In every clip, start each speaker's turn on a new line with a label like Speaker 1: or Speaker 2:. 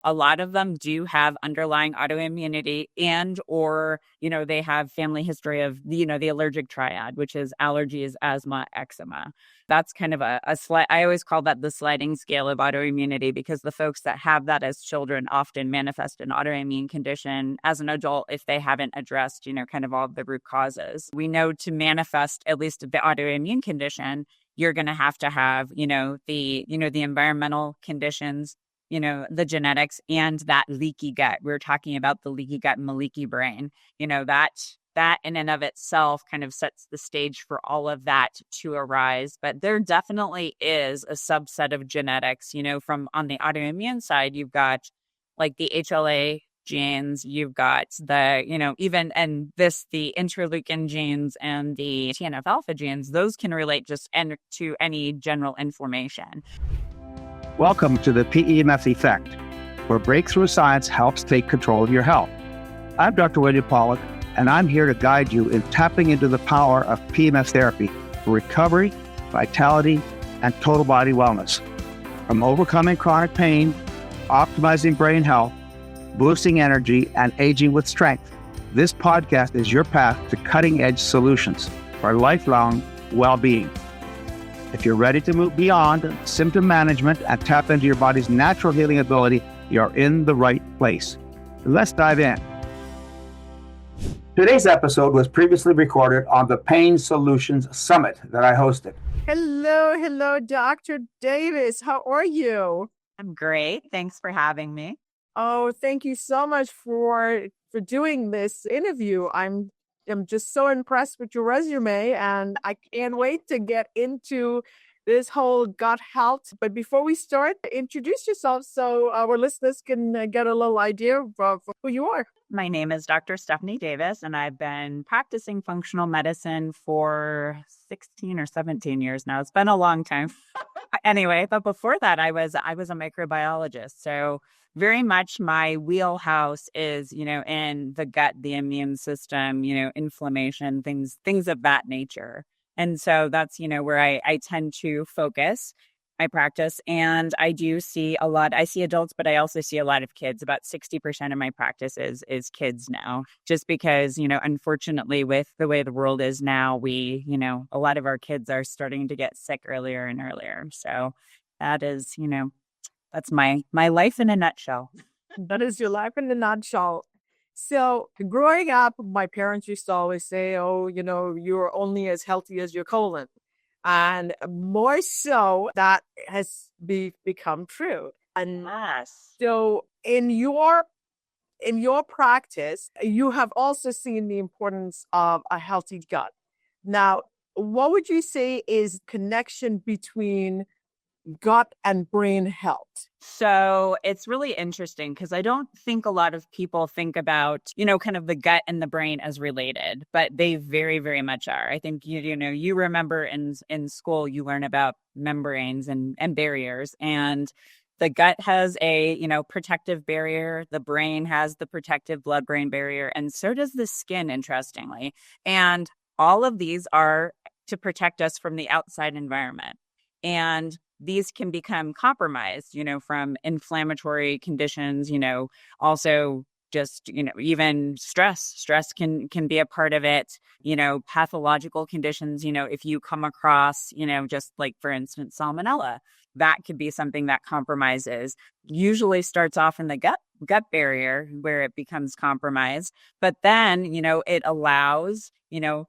Speaker 1: a lot of them do have underlying autoimmunity or, they have family history of, the allergic triad, which is allergies, asthma, eczema. That's kind of a slight, I always call that the sliding scale of autoimmunity, because the folks that have that as children often manifest an autoimmune condition as an adult if they haven't addressed, kind of all of the root causes. We know to manifest at least the autoimmune condition, you're going to have, the environmental conditions, the genetics, and that leaky gut. We're talking about the leaky gut and the leaky brain, that in and of itself kind of sets the stage for all of that to arise. But there definitely is a subset of genetics, from on the autoimmune side, you've got like the HLA genes, you've got the, the interleukin genes and the TNF alpha genes, those can relate just to any general inflammation.
Speaker 2: Welcome to the PEMF Effect, where breakthrough science helps take control of your health. I'm Dr. William Pollack, and I'm here to guide you in tapping into the power of PEMF therapy for recovery, vitality, and total body wellness. From overcoming chronic pain, optimizing brain health, boosting energy, and aging with strength, this podcast is your path to cutting-edge solutions for lifelong well-being. If you're ready to move beyond symptom management and tap into your body's natural healing ability, you're in the right place. Let's dive in. Today's episode was previously recorded on the Pain Solutions Summit that I hosted.
Speaker 3: Hello, Dr. Davis. How are you?
Speaker 1: I'm great. Thanks for having me.
Speaker 3: Oh, thank you so much for doing this interview. I'm just so impressed with your resume, and I can't wait to get into this whole gut health. But before we start, introduce yourself so our listeners can get a little idea of who you are.
Speaker 1: My name is Dr. Stephanie Davis, and I've been practicing functional medicine for 16 or 17 years now. It's been a long time. Anyway, but before that, I was a microbiologist. So very much my wheelhouse is, in the gut, the immune system, inflammation, things of that nature. And so that's, where I tend to focus my practice. And I do see I see adults, but I also see a lot of kids. About 60% of my practice is kids now, just because, unfortunately, with the way the world is now, a lot of our kids are starting to get sick earlier and earlier. So that is, that's my life in a nutshell.
Speaker 3: That is your life in a nutshell. So growing up, my parents used to always say, oh, you're only as healthy as your colon. And more so, that has become true. And
Speaker 1: yes.
Speaker 3: So in your practice, you have also seen the importance of a healthy gut. Now, what would you say is connection between gut and brain health?
Speaker 1: So it's really interesting because I don't think a lot of people think about, kind of the gut and the brain as related, but they very, very much are. I think, you remember in school, you learn about membranes and barriers, and the gut has a, protective barrier. The brain has the protective blood-brain barrier, and so does the skin, interestingly. And all of these are to protect us from the outside environment. And these can become compromised, from inflammatory conditions, also just, even stress. Stress can be a part of it, pathological conditions, if you come across, just like, for instance, salmonella, that could be something that compromises. Usually starts off in the gut barrier where it becomes compromised, but then, it allows,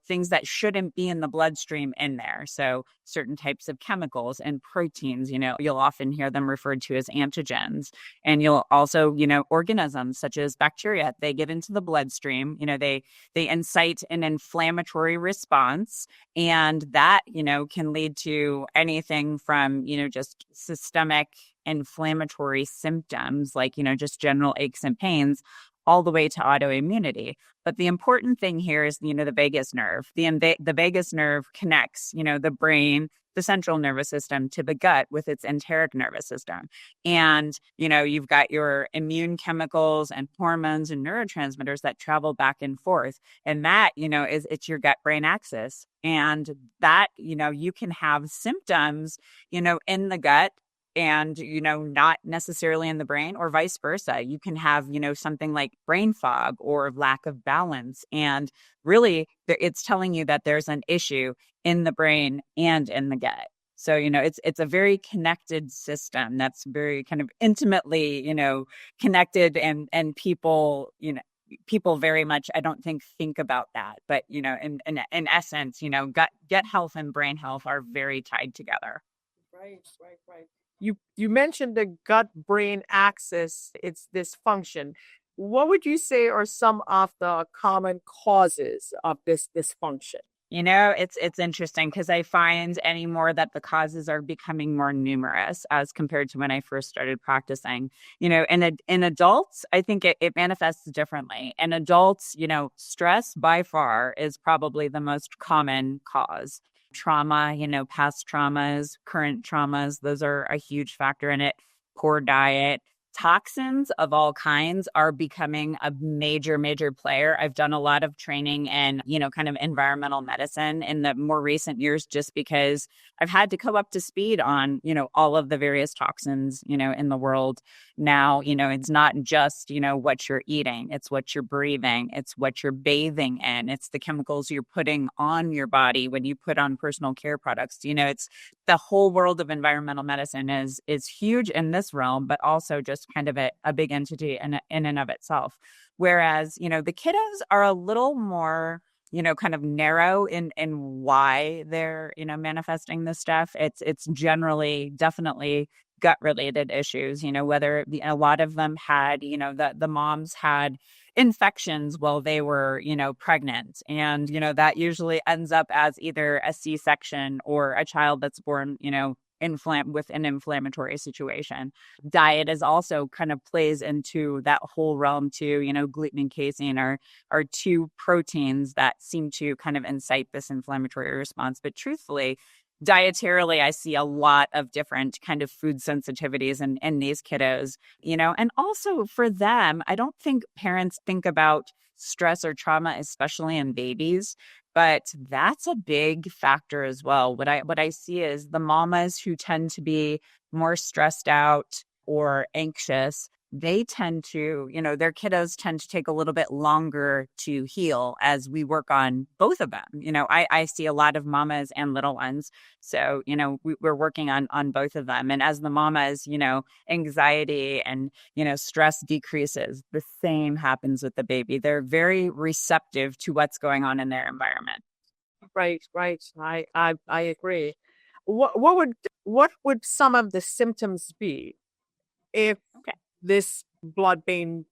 Speaker 1: things that shouldn't be in the bloodstream in there. So certain types of chemicals and proteins, you'll often hear them referred to as antigens. And you'll also, organisms such as bacteria, they get into the bloodstream, they incite an inflammatory response. And that, can lead to anything from, just systemic inflammatory symptoms like, just general aches and pains, all the way to autoimmunity. But the important thing here is, the vagus nerve. The vagus nerve connects, the brain, the central nervous system, to the gut with its enteric nervous system. And, you've got your immune chemicals and hormones and neurotransmitters that travel back and forth. And that, it's your gut-brain axis. And that, you can have symptoms, in the gut and, not necessarily in the brain, or vice versa. You can have, something like brain fog or lack of balance. And really, it's telling you that there's an issue in the brain and in the gut. So, it's a very connected system that's very kind of intimately, connected, and people, people very much, I don't think about that. But, in essence, gut health and brain health are very tied together.
Speaker 3: Right. You mentioned the gut-brain axis, its dysfunction. What would you say are some of the common causes of this dysfunction?
Speaker 1: It's interesting because I find anymore that the causes are becoming more numerous as compared to when I first started practicing. In adults, I think it manifests differently. In adults, stress by far is probably the most common cause. Trauma, past traumas, current traumas, those are a huge factor in it. Poor diet. Toxins of all kinds are becoming a major player. I've done a lot of training in, kind of environmental medicine in the more recent years, just because I've had to come up to speed on, all of the various toxins, in the world. Now, it's not just, what you're eating, it's what you're breathing, it's what you're bathing in, it's the chemicals you're putting on your body when you put on personal care products. It's the whole world of environmental medicine is huge in this realm, but also just kind of a big entity in and of itself. Whereas, the kiddos are a little more, kind of narrow in why they're, manifesting this stuff. It's generally definitely gut related issues, whether a lot of them had, the moms had infections while they were, pregnant. And, that usually ends up as either a C-section or a child that's born, with an inflammatory situation. Diet is also kind of plays into that whole realm too. Gluten and casein are two proteins that seem to kind of incite this inflammatory response. But truthfully, dietarily, I see a lot of different kind of food sensitivities in these kiddos, and also for them, I don't think parents think about stress or trauma, especially in babies, but that's a big factor as well. What I see is the mamas who tend to be more stressed out or anxious, they tend to, their kiddos tend to take a little bit longer to heal as we work on both of them. I see a lot of mamas and little ones. So, we're working on both of them. And as the mamas, anxiety and, stress decreases, the same happens with the baby. They're very receptive to what's going on in their environment.
Speaker 3: Right. I agree. What would some of the symptoms be if
Speaker 1: Okay.
Speaker 3: this blood-brain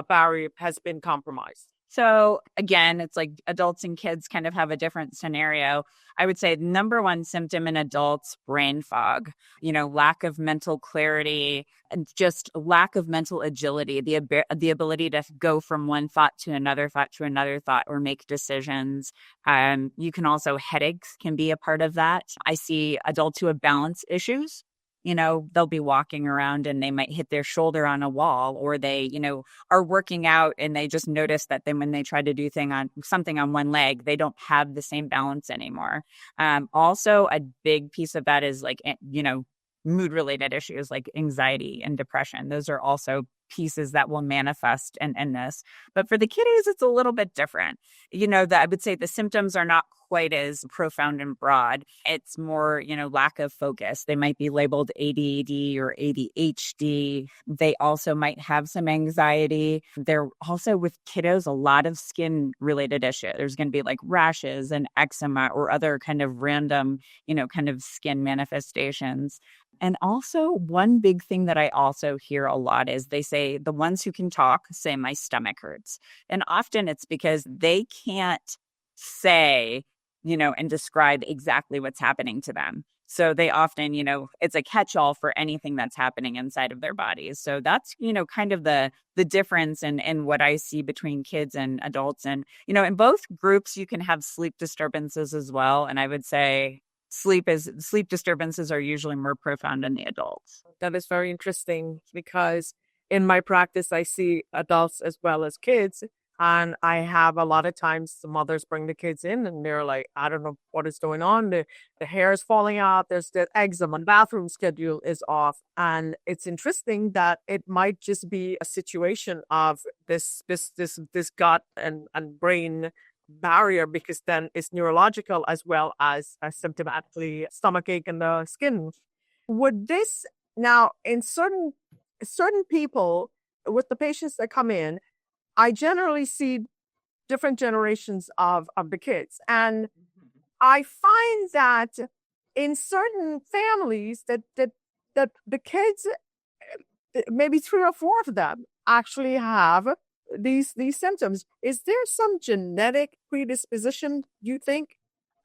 Speaker 3: barrier has been compromised?
Speaker 1: So again, it's like adults and kids kind of have a different scenario. I would say number one symptom in adults, brain fog, lack of mental clarity and just lack of mental agility, the ability to go from one thought to another thought or make decisions. You can also, headaches can be a part of that. I see adults who have balance issues. They'll be walking around and they might hit their shoulder on a wall, or they, are working out and they just notice that then when they try to do something on one leg, they don't have the same balance anymore. Also, a big piece of that is like, mood related issues like anxiety and depression. Those are also pieces that will manifest in this. But for the kiddies, it's a little bit different. I would say the symptoms are not quite as profound and broad. It's more, lack of focus. They might be labeled ADD or ADHD. They also might have some anxiety. They're also, with kiddos, a lot of skin related issues. There's going to be like rashes and eczema or other kind of random, kind of skin manifestations. And also, one big thing that I also hear a lot is they say, the ones who can talk say, my stomach hurts. And often it's because they can't say, and describe exactly what's happening to them. So they often, it's a catch-all for anything that's happening inside of their bodies. So that's, kind of the difference in what I see between kids and adults. And, in both groups, you can have sleep disturbances as well. And I would say sleep disturbances are usually more profound in the adults.
Speaker 3: That is very interesting because in my practice, I see adults as well as kids. And I have a lot of times the mothers bring the kids in and they're like, I don't know what is going on. The hair is falling out. There's the eczema. The bathroom schedule is off. And it's interesting that it might just be a situation of this gut and brain barrier, because then it's neurological as well as symptomatically stomach ache and the skin. Would this now in certain people with the patients that come in, I generally see different generations of the kids. And I find that in certain families that the kids, maybe 3 or 4 of them actually have these symptoms. Is there some genetic predisposition, you think?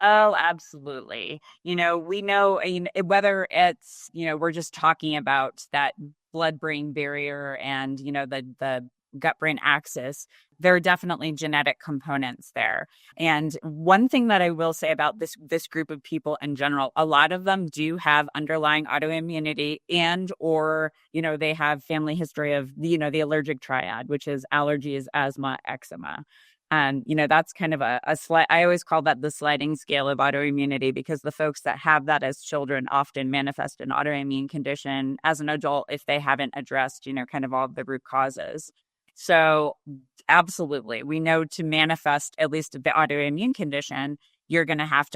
Speaker 1: Oh, absolutely. We know whether it's, we're just talking about that blood-brain barrier and, the gut-brain axis, there are definitely genetic components there. And one thing that I will say about this group of people in general, a lot of them do have underlying autoimmunity and or, they have family history of, the allergic triad, which is allergies, asthma, eczema. And, that's kind of a slight, I always call that the sliding scale of autoimmunity, because the folks that have that as children often manifest an autoimmune condition as an adult if they haven't addressed, kind of all of the root causes. So absolutely, we know to manifest at least the autoimmune condition, you're going to have,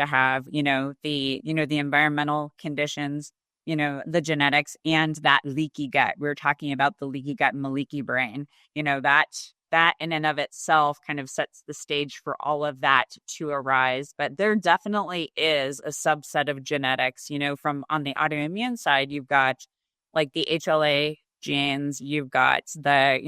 Speaker 1: the environmental conditions, the genetics, and that leaky gut. We're talking about the leaky gut and the leaky brain, that in and of itself kind of sets the stage for all of that to arise. But there definitely is a subset of genetics, from on the autoimmune side, you've got like the HLA genes, you've got the,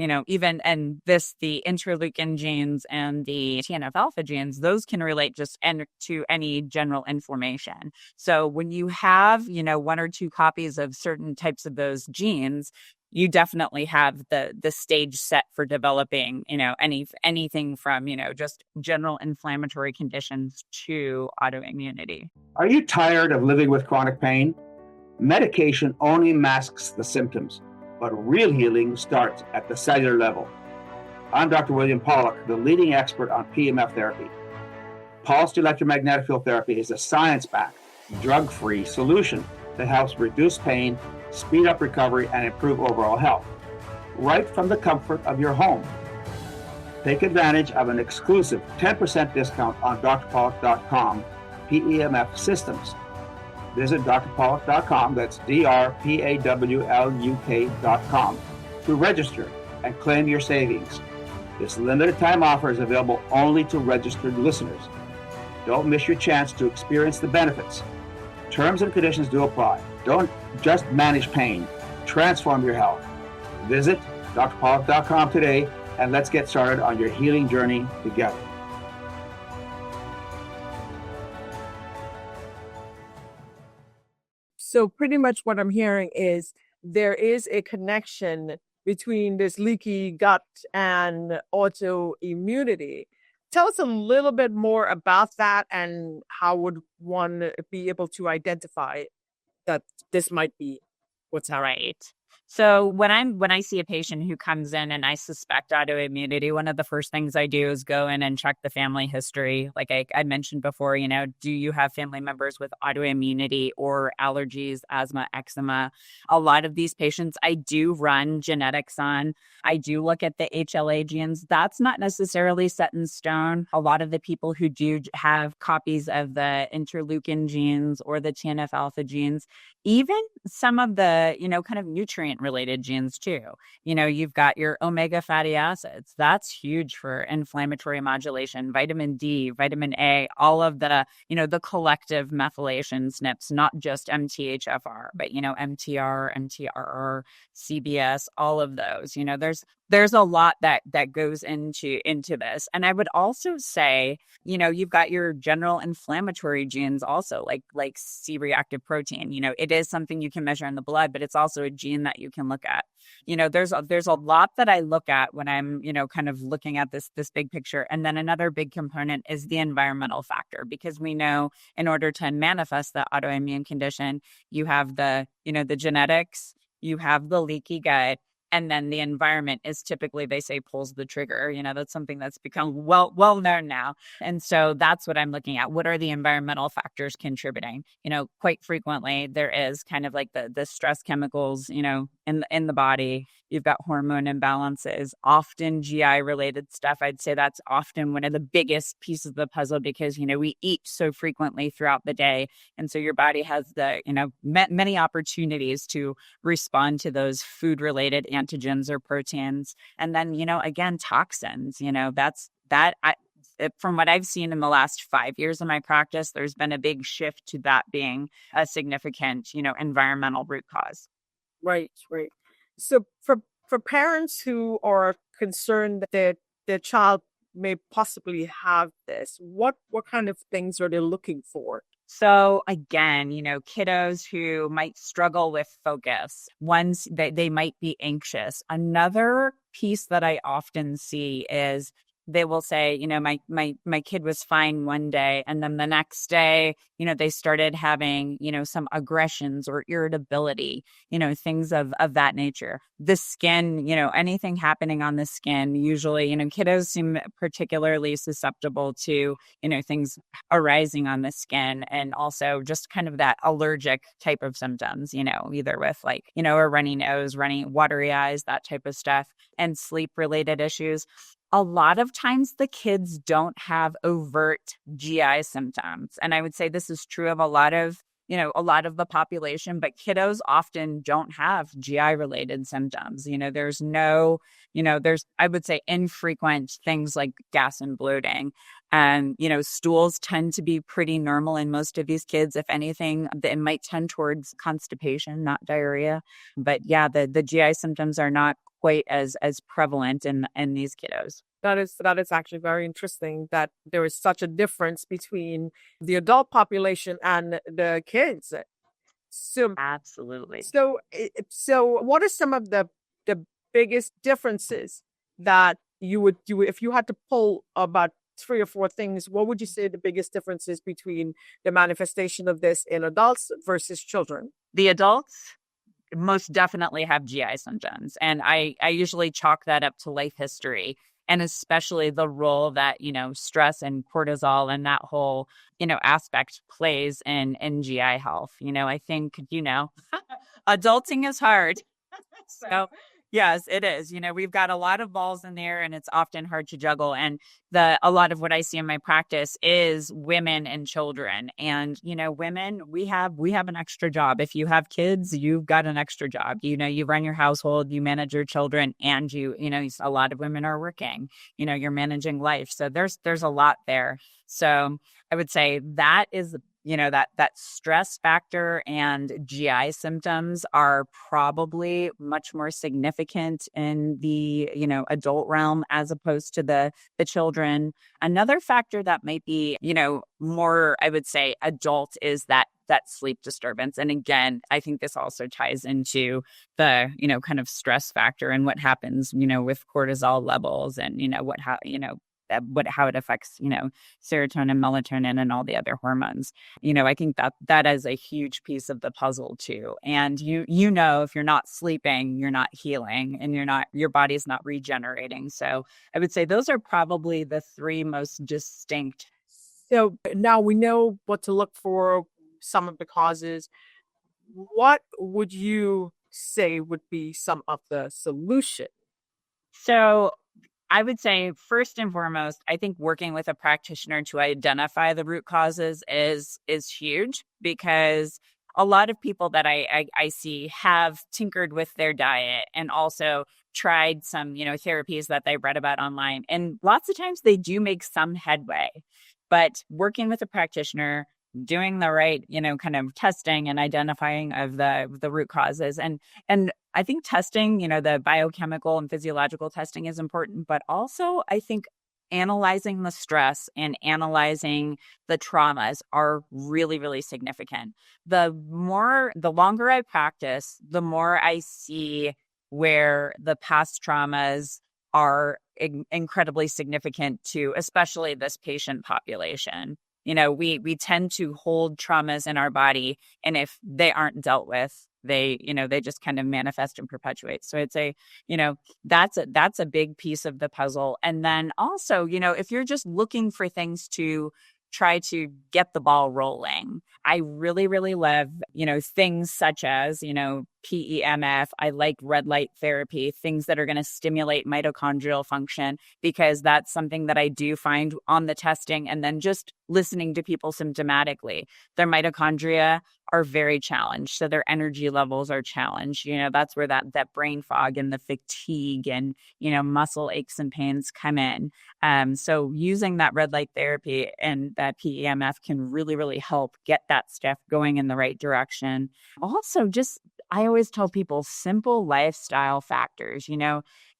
Speaker 1: the interleukin genes and the TNF alpha genes, those can relate just to any general inflammation. So when you have, 1 or 2 copies of certain types of those genes, you definitely have the stage set for developing, anything from, just general inflammatory conditions to autoimmunity.
Speaker 2: Are you tired of living with chronic pain? Medication only masks the symptoms, but real healing starts at the cellular level. I'm Dr. William Pollack, the leading expert on PEMF therapy. Pulsed electromagnetic field therapy is a science-backed, drug-free solution that helps reduce pain, speed up recovery, and improve overall health, right from the comfort of your home. Take advantage of an exclusive 10% discount on drpollack.com PEMF systems. Visit drpollack.com, that's drpawluk.com, to register and claim your savings. This limited time offer is available only to registered listeners. Don't miss your chance to experience the benefits. Terms and conditions do apply. Don't just manage pain, transform your health. Visit drpollack.com today, and let's get started on your healing journey together.
Speaker 3: So pretty much what I'm hearing is there is a connection between this leaky gut and autoimmunity. Tell us a little bit more about that, and how would one be able to identify that this might be what's happening?
Speaker 1: Right. So when I see a patient who comes in and I suspect autoimmunity, one of the first things I do is go in and check the family history. Like I mentioned before, do you have family members with autoimmunity or allergies, asthma, eczema? A lot of these patients I do run genetics on. I do look at the HLA genes. That's not necessarily set in stone. A lot of the people who do have copies of the interleukin genes or the TNF alpha genes, even some of the, kind of nutrient related genes too. You've got your omega fatty acids. That's huge for inflammatory modulation, vitamin D, vitamin A, all of the, the collective methylation SNPs, not just MTHFR, but, MTR, MTRR, CBS, all of those. There's a lot that goes into this. And I would also say, you've got your general inflammatory genes also, like C-reactive protein. It is something you can measure in the blood, but it's also a gene that you can look at. There's a lot that I look at when I'm, kind of looking at this big picture. And then another big component is the environmental factor, because we know in order to manifest the autoimmune condition, you have the, the genetics, you have the leaky gut, And then the environment is typically, they say, pulls the trigger. That's something that's become well known now. And so that's what I'm looking at. What are the environmental factors contributing? Quite frequently there is kind of like the stress chemicals, in the body. You've got hormone imbalances, often GI related stuff. I'd say that's often one of the biggest pieces of the puzzle because, we eat so frequently throughout the day. And so your body has many opportunities to respond to those food related antigens or proteins. And then, again, toxins, from what I've seen in the last 5 years of my practice, there's been a big shift to that being a significant, environmental root cause.
Speaker 3: Right. So for parents who are concerned that their child may possibly have this, what kind of things are they looking for?
Speaker 1: So again, kiddos who might struggle with focus, ones that they might be anxious. Another piece that I often see is they will say, my kid was fine one day, and then the next day, they started having, some aggressions or irritability, things of that nature. The skin, anything happening on the skin, usually, kiddos seem particularly susceptible to, things arising on the skin, and also just kind of that allergic type of symptoms, either with like, a runny nose, runny, watery eyes, that type of stuff, and sleep related issues. A lot of times the kids don't have overt GI symptoms. And I would say this is true of a lot of the population, but kiddos often don't have GI related symptoms. There's I would say infrequent things like gas and bloating. And, stools tend to be pretty normal in most of these kids. If anything, it might tend towards constipation, not diarrhea. But yeah, the GI symptoms are not quite as prevalent in these kiddos.
Speaker 3: That is actually very interesting that there is such a difference between the adult population and the kids. So
Speaker 1: absolutely.
Speaker 3: So what are some of the biggest differences that you would if you had to pull about 3 or 4 things? What would you say the biggest differences between the manifestation of this in adults versus children?
Speaker 1: The adults most definitely have GI symptoms. And I usually chalk that up to life history, and especially the role that, stress and cortisol and that whole, aspect plays in GI health. I think, adulting is hard. So yes, it is. We've got a lot of balls in there, and it's often hard to juggle. And a lot of what I see in my practice is women and children. And, women, we have an extra job. If you have kids, you've got an extra job. You run your household, you manage your children, and a lot of women are working, you're managing life. So there's a lot there. So I would say that is that stress factor and GI symptoms are probably much more significant in the, adult realm as opposed to the children. Another factor that might be, more, I would say, adult is that sleep disturbance. And again, I think this also ties into the, kind of stress factor and what happens, with cortisol levels and, how it affects, serotonin, melatonin, and all the other hormones. I think that is a huge piece of the puzzle too. And if you're not sleeping, you're not healing, and your body's not regenerating. So I would say those are probably the 3 most distinct.
Speaker 3: So now we know what to look for, some of the causes. What would you say would be some of the solution?
Speaker 1: So I would say first and foremost, I think working with a practitioner to identify the root causes is huge, because a lot of people that I see have tinkered with their diet and also tried some, therapies that they read about online. And lots of times they do make some headway, but working with a practitioner, doing the right, kind of testing and identifying of the root causes. And I think testing, the biochemical and physiological testing is important, but also I think analyzing the stress and analyzing the traumas are really, really significant. The longer I practice, the more I see where the past traumas are incredibly significant to especially this patient population. we tend to hold traumas in our body, and if they aren't dealt with, they just kind of manifest and perpetuate. So I'd say, that's a big piece of the puzzle. And then also, if you're just looking for things to try to get the ball rolling, I really, really love, things such as, PEMF. I like red light therapy, things that are going to stimulate mitochondrial function, because that's something that I do find on the testing and then just listening to people symptomatically. Their mitochondria are very challenged. So their energy levels are challenged. That's where that brain fog and the fatigue and, muscle aches and pains come in. So using that red light therapy and that PEMF can really, really help get that stuff going in the right direction. Also, I always tell people simple lifestyle factors,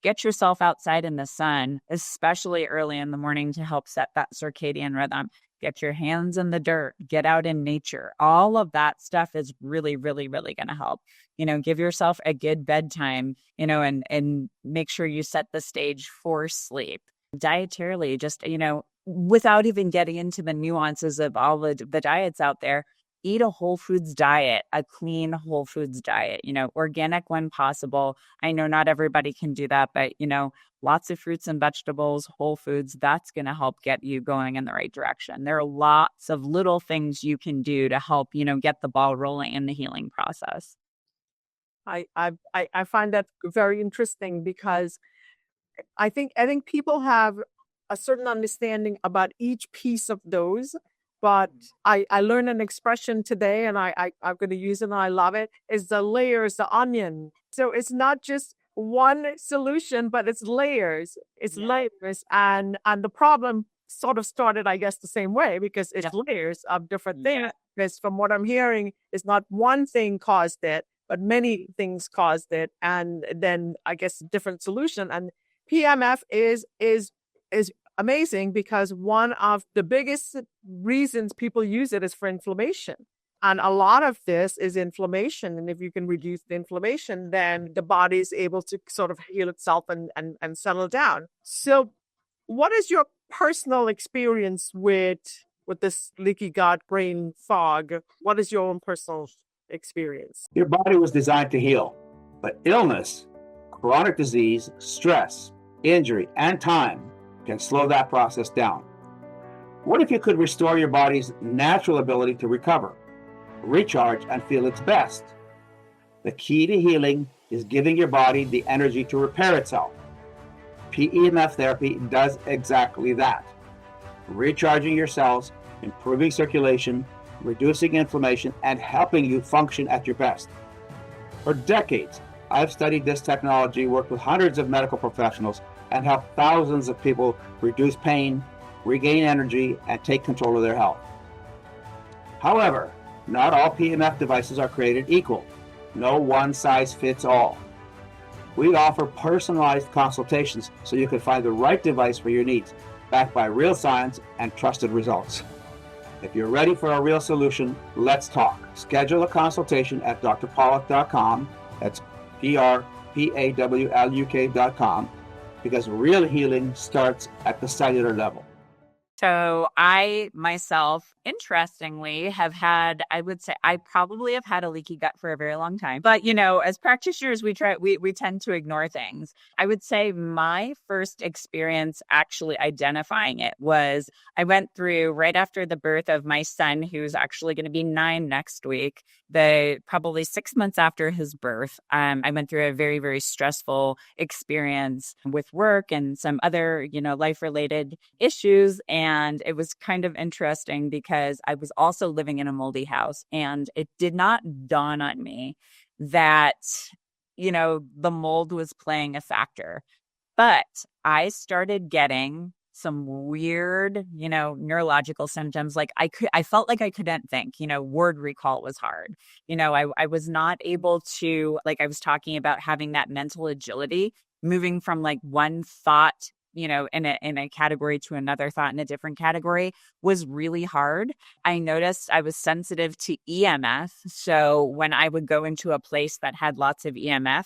Speaker 1: get yourself outside in the sun, especially early in the morning, to help set that circadian rhythm. Get your hands in the dirt, get out in nature. All of that stuff is really, really, really going to help. Give yourself a good bedtime, and make sure you set the stage for sleep. Dietarily, just, without even getting into the nuances of all the diets out there, eat a whole foods diet, a clean whole foods diet, organic when possible. I know not everybody can do that, but, lots of fruits and vegetables, whole foods, that's going to help get you going in the right direction. There are lots of little things you can do to help, get the ball rolling in the healing process.
Speaker 3: I find that very interesting, because I think people have a certain understanding about each piece of those. But I learned an expression today, and I'm going to use it, and I love it, is the layers, the onion. So it's not just one solution, but it's layers. It's layers. And the problem sort of started, I guess, the same way, because it's layers of different things. Because from what I'm hearing, it's not one thing caused it, but many things caused it. And then I guess different solution. And PMF is amazing, because one of the biggest reasons people use it is for inflammation. And a lot of this is inflammation. And if you can reduce the inflammation, then the body is able to sort of heal itself and settle down. So what is your personal experience with this leaky gut brain fog? What is your own personal experience?
Speaker 2: Your body was designed to heal, but illness, chronic disease, stress, injury, and time can slow that process down. What if you could restore your body's natural ability to recover, recharge, and feel its best? The key to healing is giving your body the energy to repair itself. PEMF therapy does exactly that. Recharging your cells, improving circulation, reducing inflammation, and helping you function at your best. For decades, I've studied this technology, worked with hundreds of medical professionals, and helped thousands of people reduce pain, regain energy, and take control of their health. However, not all PEMF devices are created equal. No one size fits all. We offer personalized consultations so you can find the right device for your needs, backed by real science and trusted results. If you're ready for a real solution, let's talk. Schedule a consultation at drpawluk.com. That's drpawluk.com. Because real healing starts at the cellular level.
Speaker 1: So I myself, interestingly, I would say I probably have had a leaky gut for a very long time. But, as practitioners, we tend to ignore things. I would say my first experience actually identifying it was I went through right after the birth of my son, who's actually going to be 9 next week. Probably 6 months after his birth, I went through a very, very stressful experience with work and some other, life-related issues. And it was kind of interesting because I was also living in a moldy house, and it did not dawn on me that, the mold was playing a factor. But I started getting some weird, neurological symptoms. Like I felt like I couldn't think, word recall was hard. I was not able to, like I was talking about, having that mental agility, moving from like one thought, in a category to another thought in a different category was really hard. I noticed I was sensitive to EMF. So when I would go into a place that had lots of EMF,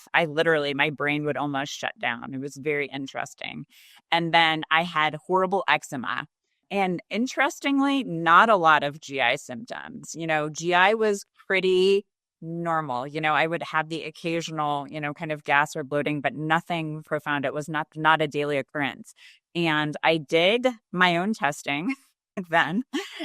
Speaker 1: my brain would almost shut down. It was very interesting. And then I had horrible eczema. And interestingly, not a lot of GI symptoms. GI was pretty normal. I would have the occasional, kind of gas or bloating, but nothing profound. It was not a daily occurrence. And I did my own testing then,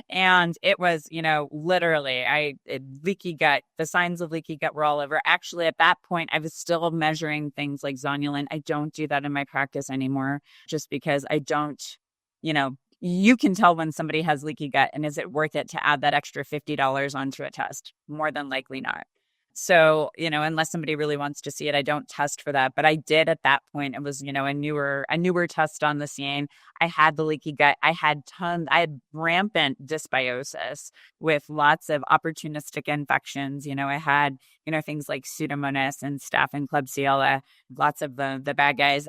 Speaker 1: and it was, literally leaky gut. The signs of leaky gut were all over. Actually, at that point, I was still measuring things like zonulin. I don't do that in my practice anymore, just because I don't, you can tell when somebody has leaky gut, and is it worth it to add that extra $50 onto a test? More than likely not. So, unless somebody really wants to see it, I don't test for that. But I did at that point. It was, a newer test on the scene. I had the leaky gut. I had rampant dysbiosis with lots of opportunistic infections. I had, things like Pseudomonas and Staph and Klebsiella, lots of the bad guys.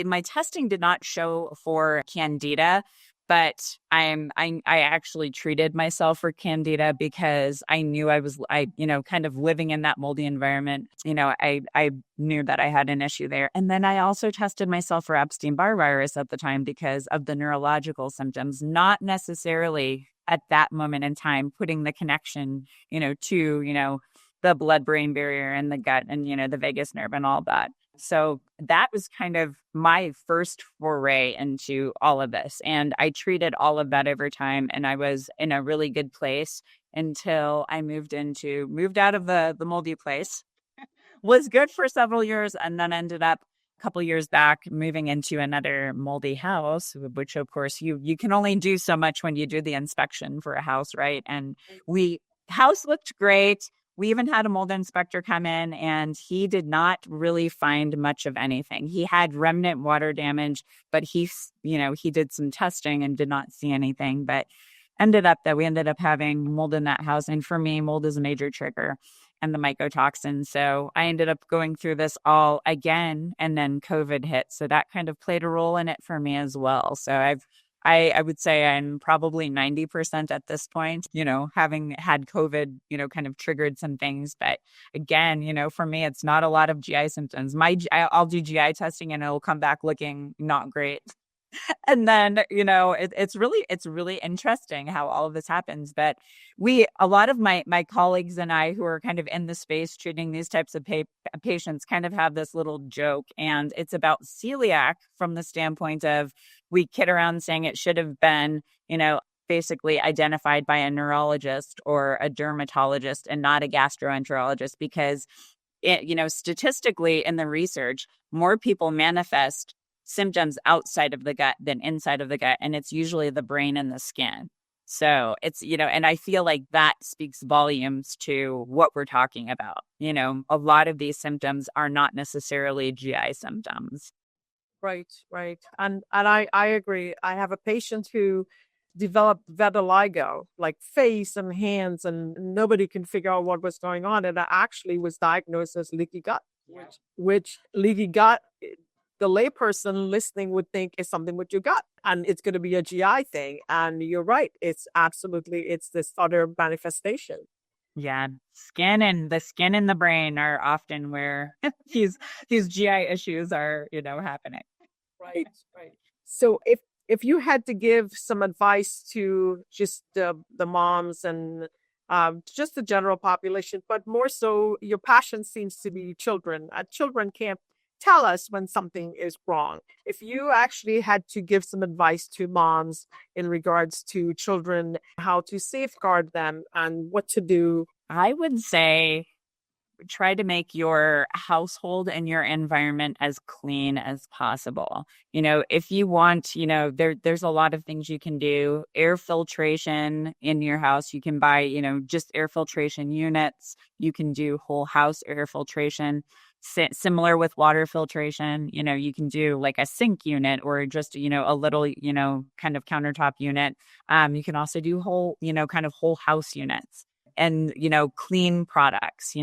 Speaker 1: My testing did not show for Candida, but I actually treated myself for Candida because I knew I was, kind of living in that moldy environment. I knew that I had an issue there. And then I also tested myself for Epstein-Barr virus at the time because of the neurological symptoms, not necessarily at that moment in time putting the connection, to, the blood-brain barrier and the gut and, the vagus nerve and all that. So that was kind of my first foray into all of this. And I treated all of that over time. And I was in a really good place until I moved out of the moldy place, was good for several years, and then ended up a couple years back moving into another moldy house, which of course you can only do so much when you do the inspection for a house, right? And house looked great. We even had a mold inspector come in, and he did not really find much of anything. He had remnant water damage, but he did some testing and did not see anything, but we ended up having mold in that house. And for me, mold is a major trigger, and the mycotoxins. So I ended up going through this all again, and then COVID hit. So that kind of played a role in it for me as well. So I would say I'm probably 90% at this point, having had COVID, kind of triggered some things. But again, for me, it's not a lot of GI symptoms. I'll do GI testing and it'll come back looking not great. And then, it's really interesting how all of this happens. But a lot of my colleagues and I who are kind of in the space treating these types of patients kind of have this little joke, and it's about celiac from the standpoint of we kid around saying it should have been, basically identified by a neurologist or a dermatologist and not a gastroenterologist, because statistically in the research, more people manifest symptoms outside of the gut than inside of the gut. And it's usually the brain and the skin. So it's, and I feel like that speaks volumes to what we're talking about. A lot of these symptoms are not necessarily GI symptoms.
Speaker 3: Right. And I agree. I have a patient who developed vitiligo, like face and hands, and nobody can figure out what was going on. And I actually was diagnosed as leaky gut, which leaky gut, the layperson listening would think is something with your gut, and it's going to be a GI thing. And you're right. It's this other manifestation.
Speaker 1: Yeah. The skin and the brain are often where these GI issues are, happening.
Speaker 3: Right. So if you had to give some advice to just the moms and just the general population, but more so your passion seems to be children. Children can't tell us when something is wrong. If you actually had to give some advice to moms in regards to children, how to safeguard them and what to do,
Speaker 1: I would say try to make your household and your environment as clean as possible. If you want, there's a lot of things you can do. Air filtration in your house. You can buy, just air filtration units. You can do whole house air filtration. Similar with water filtration, you can do like a sink unit or just, a little, kind of countertop unit. You can also do whole, kind of whole house units. And, clean products,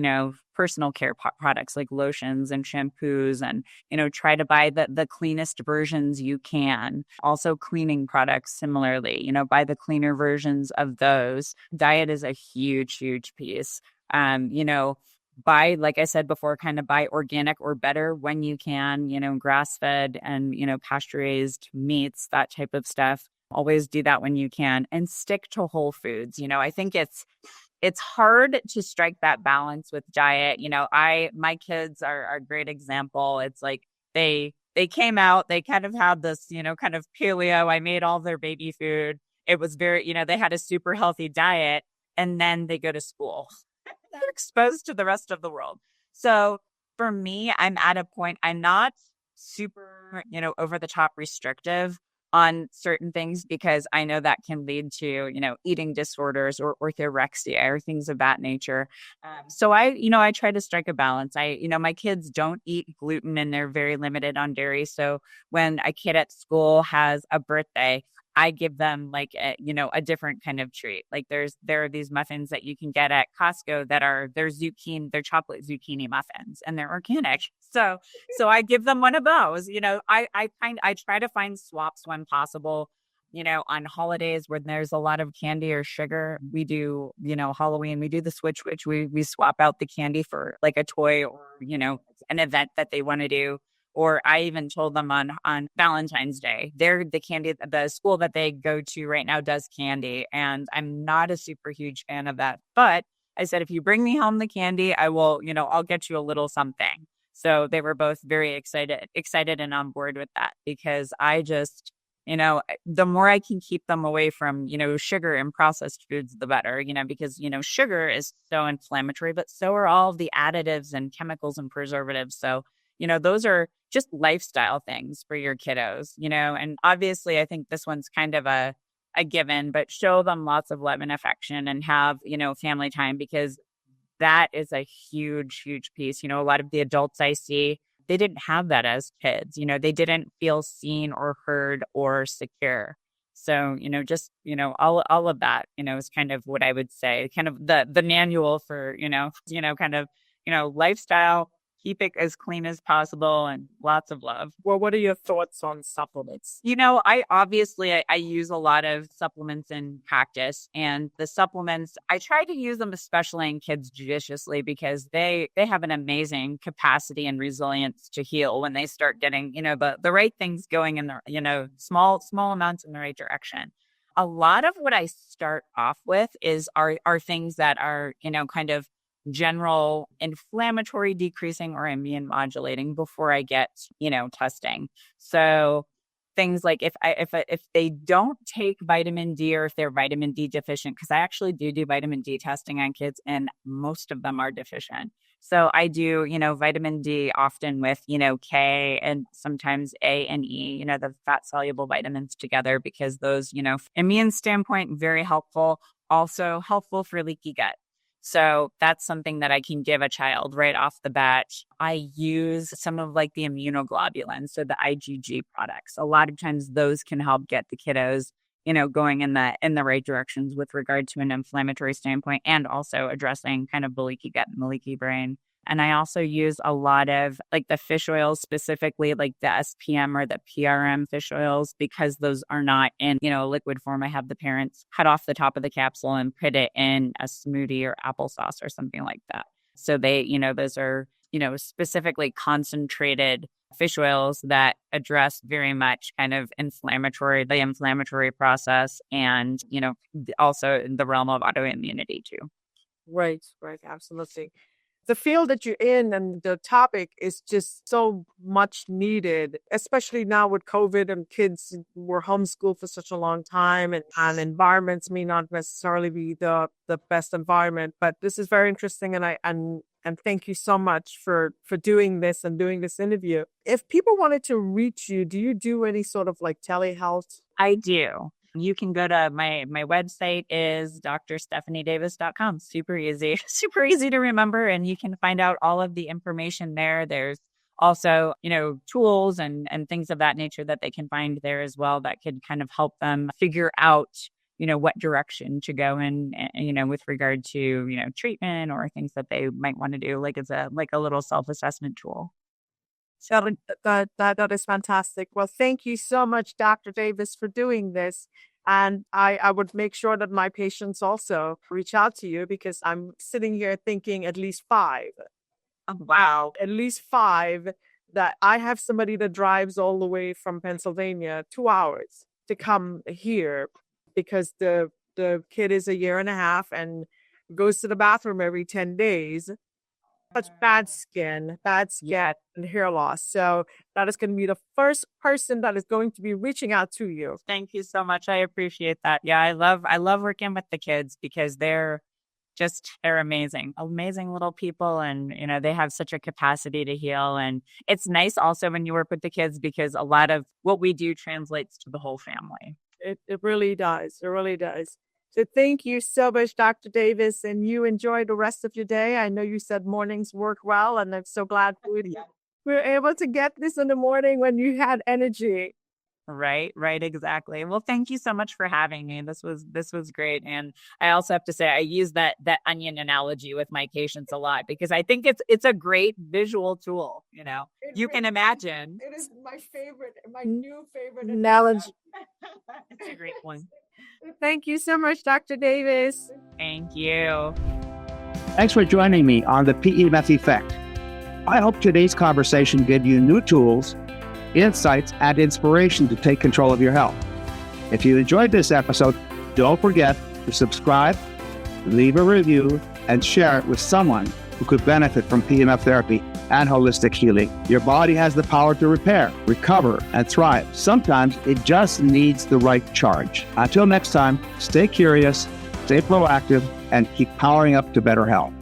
Speaker 1: personal care products like lotions and shampoos, and, try to buy the cleanest versions you can. Also cleaning products similarly, buy the cleaner versions of those. Diet is a huge, huge piece. Buy, like I said before, kind of buy organic or better when you can, grass-fed and, pasture-raised meats, that type of stuff. Always do that when you can, and stick to whole foods. I think it's hard to strike that balance with diet. My kids are a great example. It's like they came out, they kind of had this, kind of paleo. I made all their baby food. It was very, they had a super healthy diet, and then they go to school. They're exposed to the rest of the world. So for me, I'm at a point, I'm not super, over the top restrictive on certain things, because I know that can lead to, eating disorders or orthorexia or things of that nature. So I try to strike a balance. My kids don't eat gluten, and they're very limited on dairy. So when a kid at school has a birthday, I give them like a different kind of treat. Like there are these muffins that you can get at Costco that they're chocolate zucchini muffins, and they're organic. So I give them one of those. I try to find swaps when possible. On holidays when there's a lot of candy or sugar, we do, Halloween, we do the switch, which we swap out the candy for like a toy or, an event that they want to do. Or I even told them on Valentine's Day, the school that they go to right now does candy. And I'm not a super huge fan of that. But I said, if you bring me home the candy, I will, I'll get you a little something. So they were both very excited and on board with that, because I just, the more I can keep them away from, sugar and processed foods, the better, because, sugar is so inflammatory, but so are all the additives and chemicals and preservatives. So, those are just lifestyle things for your kiddos, and obviously I think this one's kind of a given, but show them lots of love and affection and have, family time, because that is a huge, huge piece. A lot of the adults I see, they didn't have that as kids. They didn't feel seen or heard or secure. So, just, all of that, is kind of what I would say, kind of the manual for, kind of, lifestyle. Keep it as clean as possible and lots of love.
Speaker 3: Well, what are your thoughts on supplements?
Speaker 1: I use a lot of supplements in practice, and the supplements, I try to use them, especially in kids, judiciously, because they have an amazing capacity and resilience to heal when they start getting, the right things going in the, small amounts in the right direction. A lot of what I start off with are things that are, kind of general inflammatory decreasing or immune modulating before I get, testing. So things like if they don't take vitamin D, or if they're vitamin D deficient, because I actually do vitamin D testing on kids, and most of them are deficient. So I do, vitamin D often with, K and sometimes A and E, the fat soluble vitamins together, because those, immune standpoint, very helpful, also helpful for leaky gut. So that's something that I can give a child right off the bat. I use some of like the immunoglobulins, so the IgG products. A lot of times those can help get the kiddos, going in the right directions with regard to an inflammatory standpoint, and also addressing kind of the leaky gut and the leaky brain. And I also use a lot of like the fish oils, specifically like the SPM or the PRM fish oils, because those are not in, liquid form. I have the parents cut off the top of the capsule and put it in a smoothie or applesauce or something like that. So they, those are, specifically concentrated fish oils that address very much kind of the inflammatory process, and, also in the realm of autoimmunity too.
Speaker 3: Right, absolutely. The field that you're in and the topic is just so much needed, especially now with COVID, and kids were homeschooled for such a long time, and environments may not necessarily be the best environment. But this is very interesting, and thank you so much for doing this and doing this interview. If people wanted to reach you, do you do any sort of like telehealth?
Speaker 1: I do. You can go to my website is drstephaniedavis.com. Super easy, super easy to remember. And you can find out all of the information there. There's also, tools and things of that nature that they can find there as well, that could kind of help them figure out, what direction to go in, with regard to, treatment or things that they might want to do. Like it's a little self-assessment tool.
Speaker 3: So that is fantastic. Well, thank you so much, Dr. Davis, for doing this. And I would make sure that my patients also reach out to you, because I'm sitting here thinking at least 5.
Speaker 1: Oh, wow.
Speaker 3: At least 5 that I have somebody that drives all the way from Pennsylvania 2 hours to come here because the kid is 1.5 years and goes to the bathroom every 10 days. Such bad skin, and hair loss. So that is going to be the first person that is going to be reaching out to you.
Speaker 1: Thank you so much. I appreciate that. Yeah, I love working with the kids because they're amazing little people. And, they have such a capacity to heal. And it's nice also when you work with the kids because a lot of what we do translates to the whole family.
Speaker 3: It really does. It really does. So thank you so much, Dr. Davis, and you enjoy the rest of your day. I know you said mornings work well, and I'm so glad we were able to get this in the morning when you had energy.
Speaker 1: Right, exactly. Well, thank you so much for having me. This was great. And I also have to say I use that onion analogy with my patients a lot because I think it's a great visual tool, You can imagine.
Speaker 3: It is my new favorite analogy.
Speaker 1: It's a great one.
Speaker 3: Thank you so much, Dr. Davis.
Speaker 1: Thank you.
Speaker 2: Thanks for joining me on the PEMF Effect. I hope today's conversation gave you new tools, insights, and inspiration to take control of your health. If you enjoyed this episode, don't forget to subscribe, leave a review, and share it with someone who could benefit from PEMF therapy and holistic healing. Your body has the power to repair, recover, and thrive. Sometimes it just needs the right charge. Until next time, stay curious, stay proactive, and keep powering up to better health.